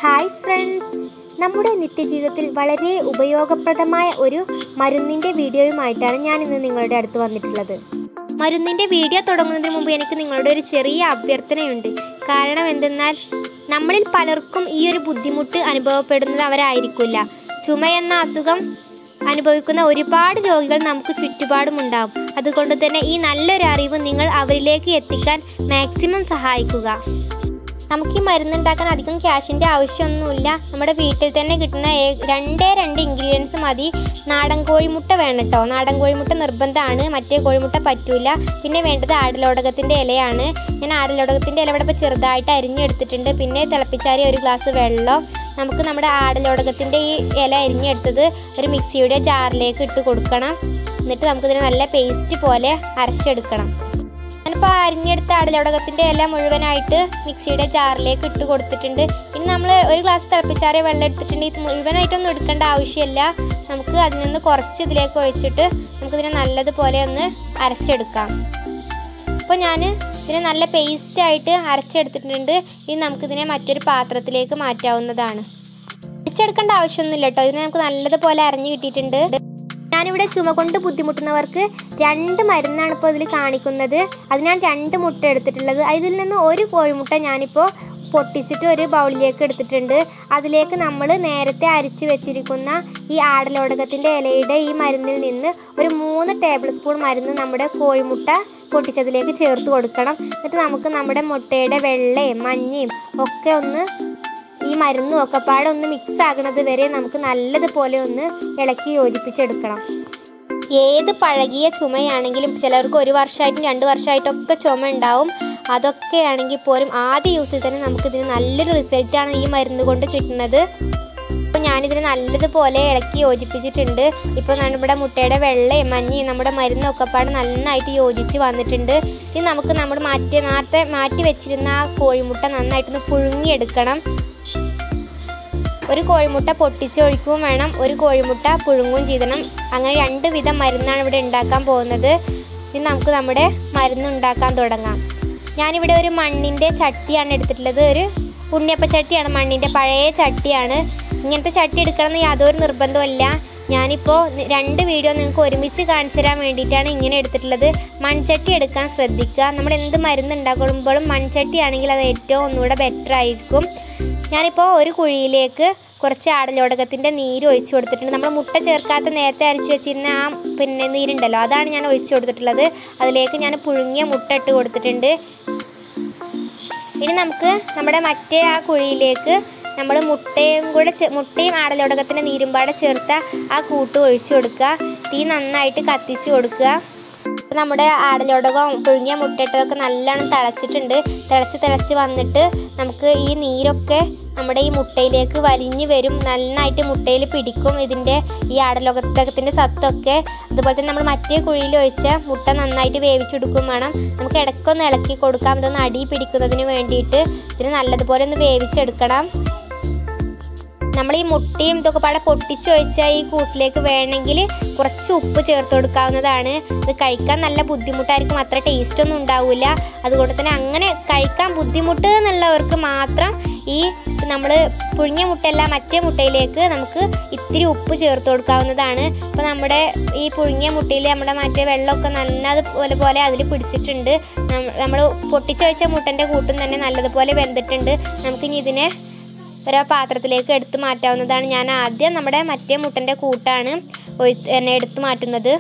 Hi friends, നമ്മുടെ നിത്യജീവിതത്തിൽ വളരെ ഉപയോഗപ്രദമായ ഒരു മരുന്നിൻ്റെ വീഡിയോയുമായിട്ടാണ് ഞാൻ ഇന്ന് നിങ്ങളുടെ അടുത്ത് വന്നിട്ടുള്ളത്. മരുന്നിൻ്റെ വീഡിയോ തുടങ്ങുന്നതിന് മുമ്പ് എനിക്ക് നിങ്ങളുടെ ഒരു ചെറിയ അഭ്യർത്ഥനയുണ്ട്. കാരണം എന്തെന്നാൽ നമ്മളിൽ പലർക്കും ഈ ഒരു ബുദ്ധിമുട്ട് അനുഭവപ്പെടുന്നത് അവരായിരിക്കില്ല. ചുമയെന്ന അസുഖം അനുഭവിക്കുന്ന ഒരുപാട് രോഗികൾ നമുക്ക് ചുറ്റുപാടുമുണ്ടാവും. അതുകൊണ്ട് തന്നെ ഈ നല്ലൊരു അറിവ് നിങ്ങൾ അവരിലേക്ക് എത്തിക്കാൻ മാക്സിമം സഹായിക്കുക. നമുക്ക് ഈ മരുന്നുണ്ടാക്കാൻ അധികം ക്യാഷിൻ്റെ ആവശ്യമൊന്നുമില്ല. നമ്മുടെ വീട്ടിൽ തന്നെ കിട്ടുന്ന രണ്ട് ഇൻഗ്രീഡിയൻസ് മതി. നാടൻ കോഴിമുട്ട വേണം കേട്ടോ. നാടൻ കോഴിമുട്ട നിർബന്ധമാണ്, മറ്റേ കോഴിമുട്ട പറ്റൂല. പിന്നെ വേണ്ടത് ആടലോടകത്തിൻ്റെ ഇലയാണ്. ഞാൻ ആടലോടകത്തിൻ്റെ ഇല ഇവിടെ ഇപ്പോൾ ചെറുതായിട്ട് അരിഞ്ഞെടുത്തിട്ടുണ്ട്. പിന്നെ തിളപ്പിച്ചാറിയ ഒരു ഗ്ലാസ് വെള്ളം. നമുക്ക് നമ്മുടെ ആടലോടകത്തിൻ്റെ ഈ ഇല അരിഞ്ഞെടുത്തത് ഒരു മിക്സിയുടെ ജാറിലേക്ക് ഇട്ട് കൊടുക്കണം. എന്നിട്ട് നമുക്കിതിനെ നല്ല പേസ്റ്റ് പോലെ അരച്ചെടുക്കണം. ഞാനിപ്പോൾ അരിഞ്ഞെടുത്ത ആടലോടകത്തിൻ്റെ ഇല മുഴുവനായിട്ട് മിക്സിയുടെ ജാറിലേക്ക് ഇട്ട് കൊടുത്തിട്ടുണ്ട്. ഇനി നമ്മൾ ഒരു ഗ്ലാസ് തിളപ്പിച്ചാറിയ വെള്ളം എടുത്തിട്ടുണ്ട്. ഇത് മുഴുവനായിട്ടൊന്നും എടുക്കേണ്ട ആവശ്യമില്ല. നമുക്ക് അതിൽ നിന്ന് കുറച്ച് ഇതിലേക്ക് ഒഴിച്ചിട്ട് നമുക്കിതിനെ നല്ലതുപോലെ ഒന്ന് അരച്ചെടുക്കാം. അപ്പോൾ ഞാൻ ഇതിനെ നല്ല പേസ്റ്റായിട്ട് അരച്ചെടുത്തിട്ടുണ്ട്. ഇനി നമുക്കിതിനെ മറ്റൊരു പാത്രത്തിലേക്ക് മാറ്റാവുന്നതാണ്. അരച്ചെടുക്കേണ്ട ആവശ്യമൊന്നുമില്ല കേട്ടോ. ഇതിനെ നമുക്ക് നല്ലതുപോലെ അരഞ്ഞു കിട്ടിയിട്ടുണ്ട്. ഞാനിവിടെ ചുമ കൊണ്ട് ബുദ്ധിമുട്ടുന്നവർക്ക് 2 മരുന്നാണ് ഇപ്പോൾ ഇതിൽ കാണിക്കുന്നത്. അതിനാണ് 2 മുട്ട എടുത്തിട്ടുള്ളത്. ഇതിൽ നിന്ന് ഒരു കോഴിമുട്ട ഞാനിപ്പോൾ പൊട്ടിച്ചിട്ട് ഒരു ബൗളിലേക്ക് എടുത്തിട്ടുണ്ട്. അതിലേക്ക് നമ്മൾ നേരത്തെ അരിച്ച് വെച്ചിരിക്കുന്ന ഈ ആടലോടകത്തിൻ്റെ ഇലയുടെ ഈ മരുന്നിൽ നിന്ന് ഒരു 3 ടേബിൾ സ്പൂൺ മരുന്ന് നമ്മുടെ കോഴിമുട്ട പൊട്ടിച്ചതിലേക്ക് ചേർത്ത് കൊടുക്കണം. എന്നിട്ട് നമുക്ക് നമ്മുടെ മുട്ടയുടെ വെള്ളയും മഞ്ഞയും ഒക്കെ ഒന്ന് ഈ മരുന്നും ഒക്കെപ്പാടെ ഒന്ന് മിക്സ് ആകുന്നത് വരെ നമുക്ക് നല്ലതുപോലെ ഒന്ന് ഇളക്കി യോജിപ്പിച്ചെടുക്കണം. ഏത് പഴകിയ ചുമയാണെങ്കിലും ചിലർക്ക് 1 വർഷമായിട്ടും 2 വർഷമായിട്ടൊക്കെ ചുമ ഉണ്ടാവും. അതൊക്കെ ആണെങ്കിൽ പോലും ആദ്യ യൂസിൽ തന്നെ നമുക്കിതിന് നല്ലൊരു റിസൾട്ടാണ് ഈ മരുന്ന് കൊണ്ട് കിട്ടുന്നത്. അപ്പോൾ ഞാനിതിന് നല്ലതുപോലെ ഇളക്കി യോജിപ്പിച്ചിട്ടുണ്ട്. ഇപ്പോൾ നമ്മുടെ മുട്ടയുടെ വെള്ളയും മഞ്ഞയും നമ്മുടെ മരുന്നൊക്കെപ്പാട് നന്നായിട്ട് യോജിച്ച് വന്നിട്ടുണ്ട്. ഇനി നമുക്ക് നമ്മൾ നേരത്തെ മാറ്റി വെച്ചിരുന്ന ആ കോഴിമുട്ട നന്നായിട്ടൊന്ന് പുഴുങ്ങിയെടുക്കണം. ഒരു കോഴിമുട്ട പൊട്ടിച്ചൊഴിക്കുകയും വേണം, ഒരു കോഴിമുട്ട പുഴുങ്ങുകയും ചെയ്യണം. അങ്ങനെ 2 വിധം മരുന്നാണ് ഇവിടെ ഉണ്ടാക്കാൻ പോകുന്നത്. ഇനി നമുക്ക് നമ്മുടെ മരുന്ന് ഉണ്ടാക്കാൻ തുടങ്ങാം. ഞാനിവിടെ ഒരു മണ്ണിൻ്റെ ചട്ടിയാണ് എടുത്തിട്ടുള്ളത്. ഒരു ഉണ്ണിയപ്പ ചട്ടിയാണ്, മണ്ണിൻ്റെ പഴയ ചട്ടിയാണ്. ഇങ്ങനത്തെ ചട്ടി എടുക്കണമെന്ന് യാതൊരു നിർബന്ധമില്ല. ഞാനിപ്പോൾ 2 വീഡിയോ നിങ്ങൾക്ക് ഒരുമിച്ച് കാണിച്ചു തരാൻ വേണ്ടിയിട്ടാണ് ഇങ്ങനെ എടുത്തിട്ടുള്ളത്. മൺചട്ടി എടുക്കാൻ ശ്രദ്ധിക്കുക. നമ്മൾ എന്ത് മരുന്ന് ഉണ്ടാക്കുമ്പോഴും മൺചട്ടി ആണെങ്കിൽ അത് ഏറ്റവും ഒന്നുകൂടെ ബെറ്റർ ആയിരിക്കും. ഞാനിപ്പോൾ ഒരു കുഴിയിലേക്ക് കുറച്ച് ആടലോടകത്തിൻ്റെ നീര് ഒഴിച്ചു കൊടുത്തിട്ടുണ്ട്. നമ്മൾ മുട്ട ചേർക്കാത്ത നേരത്തെ അരച്ച് വെച്ചിരുന്ന ആ നീരുണ്ടല്ലോ, അതാണ് ഞാൻ ഒഴിച്ചു കൊടുത്തിട്ടുള്ളത്. അതിലേക്ക് ഞാൻ പുഴുങ്ങിയ മുട്ട ഇട്ട് കൊടുത്തിട്ടുണ്ട്. ഇനി നമുക്ക് നമ്മുടെ മറ്റേ ആ കുഴിയിലേക്ക് നമ്മൾ മുട്ടയും ആടലോടകത്തിൻ്റെ നീരും പാടെ ചേർത്ത ആ കൂട്ട് ഒഴിച്ചു കൊടുക്കുക. തീ നന്നായിട്ട് കത്തിച്ച് കൊടുക്കുക. നമ്മുടെ ആടലോടകം പുഴുങ്ങിയ മുട്ടയിട്ടതൊക്കെ നല്ലോണം തിളച്ചിട്ടുണ്ട്. തിളച്ച് വന്നിട്ട് നമുക്ക് ഈ നീരൊക്കെ നമ്മുടെ ഈ മുട്ടയിലേക്ക് വലിഞ്ഞു വരും. നന്നായിട്ട് മുട്ടയിൽ പിടിക്കും ഈ ആടലോടകത്തിൻ്റെ സത്തൊക്കെ. അതുപോലെ തന്നെ നമ്മൾ മറ്റേ കുഴിയിൽ ഒഴിച്ച മുട്ട നന്നായിട്ട് വേവിച്ചെടുക്കും വേണം. നമുക്ക് ഇടയ്ക്കൊന്ന് ഇളക്കി കൊടുക്കാം, ഇതൊന്ന് അടി പിടിക്കുന്നതിന് വേണ്ടിയിട്ട്. ഇതിന് നല്ലതുപോലെ ഒന്ന് വേവിച്ചെടുക്കണം. നമ്മൾ ഈ മുട്ടയും ഇതൊക്കെ പാടെ പൊട്ടിച്ചൊഴിച്ച ഈ കൂട്ടിലേക്ക് വേണമെങ്കിൽ കുറച്ച് ഉപ്പ് ചേർത്ത് കൊടുക്കാവുന്നതാണ്. ഇത് കഴിക്കാൻ നല്ല ബുദ്ധിമുട്ടായിരിക്കും, അത്ര ടേസ്റ്റൊന്നും ഉണ്ടാവില്ല. അതുകൊണ്ട് തന്നെ അങ്ങനെ കഴിക്കാൻ ബുദ്ധിമുട്ട് എന്നുള്ളവർക്ക് മാത്രം ഈ നമ്മൾ പുഴുങ്ങിയ മുട്ടയല്ല മറ്റേ മുട്ടയിലേക്ക് നമുക്ക് ഇത്തിരി ഉപ്പ് ചേർത്ത് കൊടുക്കാവുന്നതാണ്. അപ്പോൾ നമ്മുടെ ഈ പുഴുങ്ങിയ മുട്ടയിൽ നമ്മുടെ മറ്റേ വെള്ളമൊക്കെ നല്ലതുപോലെ അതിൽ പിടിച്ചിട്ടുണ്ട്. നമ്മൾ പൊട്ടിച്ചൊഴിച്ച മുട്ടൻ്റെ കൂട്ടും തന്നെ നല്ലതുപോലെ വെന്തിട്ടുണ്ട്. നമുക്കിനി ഇതിനെ ഒരു പാത്രത്തിലേക്ക് എടുത്ത് മാറ്റാവുന്നതാണ്. ഞാൻ ആദ്യം നമ്മുടെ മറ്റേ മുട്ടൻ്റെ കൂട്ടാണ് എടുത്ത് മാറ്റുന്നത്.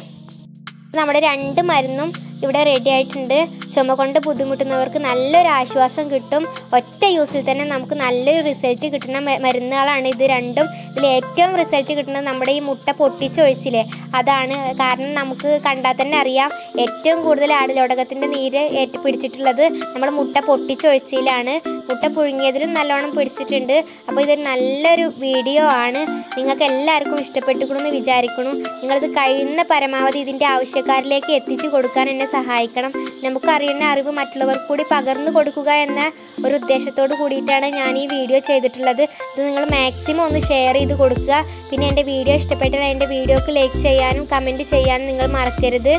നമ്മുടെ 2 മരുന്നും ഇവിടെ റെഡി ആയിട്ടുണ്ട്. ചുമ കൊണ്ട് ബുദ്ധിമുട്ടുന്നവർക്ക് നല്ലൊരു ആശ്വാസം കിട്ടും. ഒറ്റ യൂസിൽ തന്നെ നമുക്ക് നല്ലൊരു റിസൾട്ട് കിട്ടുന്ന മരുന്നുകളാണ് ഇത് രണ്ടും. ഇതിൽ ഏറ്റവും റിസൾട്ട് കിട്ടുന്നത് നമ്മുടെ ഈ മുട്ട പൊട്ടിച്ചൊഴിച്ചില്ലേ അതാണ്. കാരണം നമുക്ക് കണ്ടാൽ തന്നെ അറിയാം ഏറ്റവും കൂടുതൽ ആടലോടകത്തിൻ്റെ നീര് പിടിച്ചിട്ടുള്ളത് നമ്മൾ മുട്ട പൊട്ടിച്ചൊഴിച്ചിലാണ്. മുട്ട പുഴുങ്ങിയതിലും നല്ലോണം പിടിച്ചിട്ടുണ്ട്. അപ്പോൾ ഇതൊരു നല്ലൊരു വീഡിയോ ആണ്. നിങ്ങൾക്ക് എല്ലാവർക്കും ഇഷ്ടപ്പെട്ടിരിക്കണമെന്ന് വിചാരിക്കുന്നു. നിങ്ങളിത് കഴിയുന്ന പരമാവധി ഇതിൻ്റെ ആവശ്യക്കാരിലേക്ക് എത്തിച്ചു കൊടുക്കാൻ എന്നെ സഹായിക്കണം. നമുക്കറിയുന്ന അറിവ് മറ്റുള്ളവർക്ക് കൂടി പകർന്നു കൊടുക്കുക എന്ന ഒരു ഉദ്ദേശത്തോട് കൂടിയിട്ടാണ് ഞാൻ ഈ വീഡിയോ ചെയ്തിട്ടുള്ളത്. ഇത് നിങ്ങൾ മാക്സിമം ഒന്ന് ഷെയർ ചെയ്ത് കൊടുക്കുക. പിന്നെ എൻ്റെ വീഡിയോ ഇഷ്ടപ്പെട്ടാൽ എൻ്റെ വീഡിയോക്ക് ലൈക്ക് ചെയ്യാനും കമൻറ്റ് ചെയ്യാനും നിങ്ങൾ മറക്കരുത്.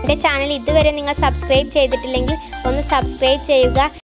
എൻ്റെ ചാനൽ ഇതുവരെ നിങ്ങൾ സബ്സ്ക്രൈബ് ചെയ്തിട്ടില്ലെങ്കിൽ ഒന്ന് സബ്സ്ക്രൈബ് ചെയ്യുക.